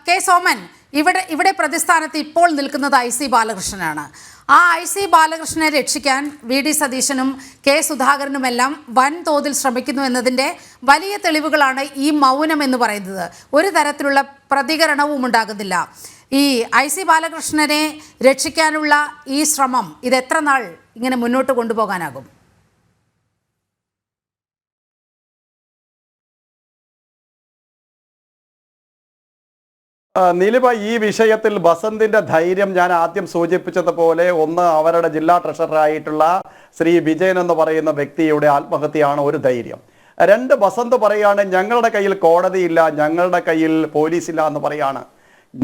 K Soman, ഇവിടെ പ്രതിസ്ഥാനത്ത് ഇപ്പോൾ നിൽക്കുന്നത് IC ബാലകൃഷ്ണനാണ്. ആ IC ബാലകൃഷ്ണനെ രക്ഷിക്കാൻ VD സതീശനും കെ സുധാകരനുമെല്ലാം വൻതോതിൽ ശ്രമിക്കുന്നു എന്നതിൻ്റെ വലിയ തെളിവുകളാണ് ഈ മൗനം എന്ന് പറയുന്നത്. ഒരു തരത്തിലുള്ള പ്രതികരണവും ഉണ്ടാകുന്നില്ല. ഈ IC ബാലകൃഷ്ണനെ രക്ഷിക്കാനുള്ള ഈ ശ്രമം ഇത് എത്ര നാൾ ഇങ്ങനെ മുന്നോട്ട് കൊണ്ടുപോകാനാകും? നീലിമ, ഈ വിഷയത്തിൽ ബസന്തിന്റെ ധൈര്യം ഞാൻ ആദ്യം സൂചിപ്പിച്ചതുപോലെ, ഒന്ന് അവരുടെ ജില്ലാ ട്രഷററായിട്ടുള്ള ശ്രീ വിജയൻ എന്ന് പറയുന്ന വ്യക്തിയുടെ ആത്മഹത്യയാണ് ഒരു ധൈര്യം. രണ്ട്, ബസന്ത് പറയാണ് ഞങ്ങളുടെ കയ്യിൽ കോടതിയില്ല, ഞങ്ങളുടെ കയ്യിൽ പോലീസില്ല എന്ന് പറയാണ്.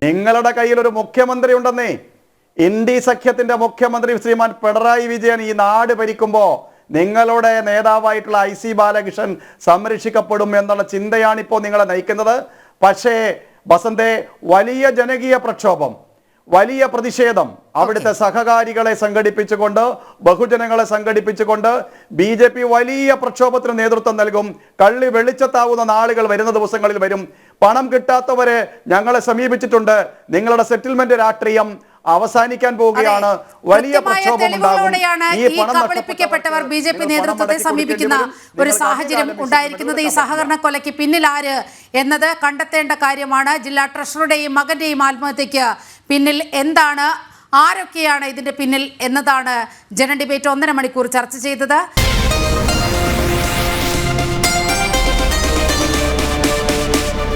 നിങ്ങളുടെ കയ്യിൽ ഒരു മുഖ്യമന്ത്രി ഉണ്ടെന്നേ. ഇന്ത്യ സഖ്യത്തിന്റെ മുഖ്യമന്ത്രി ശ്രീമാൻ പിണറായി വിജയൻ ഈ നാട് ഭരിക്കുമ്പോൾ നിങ്ങളുടെ നേതാവായിട്ടുള്ള IC ബാലകൃഷ്ണൻ സംരക്ഷിക്കപ്പെടും എന്നുള്ള ചിന്തയാണ് ഇപ്പോൾ നിങ്ങളെ നയിക്കുന്നത്. പക്ഷേ ബസന്തെ, വലിയ ജനകീയ പ്രക്ഷോഭം, വലിയ പ്രതിഷേധം അവിടുത്തെ സഹകാരികളെ സംഘടിപ്പിച്ചുകൊണ്ട്, ബഹുജനങ്ങളെ സംഘടിപ്പിച്ചുകൊണ്ട് BJP വലിയ പ്രക്ഷോഭത്തിന് നേതൃത്വം നൽകും. കള്ളി വെളിച്ചത്താവുന്ന നാളുകൾ വരുന്ന ദിവസങ്ങളിൽ വരും. പണം കിട്ടാത്തവരെ ഞങ്ങളെ സമീപിച്ചിട്ടുണ്ട്. നിങ്ങളുടെ സെറ്റിൽമെന്റ് രാഷ്ട്രീയം അവസാനിക്കാൻ പോവുകയാണ്. വലിയ പ്രക്ഷോഭം ഉണ്ടാകും. ഈ കബളിപ്പിക്കപ്പെട്ടവർ BJP നേതൃത്വത്തെ സമീപിക്കുന്ന ഒരു സാഹചര്യം ഉണ്ടായിരിക്കുന്നത്. ഈ സഹകരണ കൊലയ്ക്ക് പിന്നിൽ ആര് എന്നത് കണ്ടെത്തേണ്ട കാര്യമാണ്. ജില്ലാ ട്രഷറുടെയും മകന്റെയും ആത്മഹത്യക്ക് പിന്നിൽ എന്താണ്, ആരൊക്കെയാണ് ഇതിന്റെ പിന്നിൽ എന്നതാണ് ജന ഡിബേറ്റ് 1.5 മണിക്കൂർ ചർച്ച ചെയ്തത്.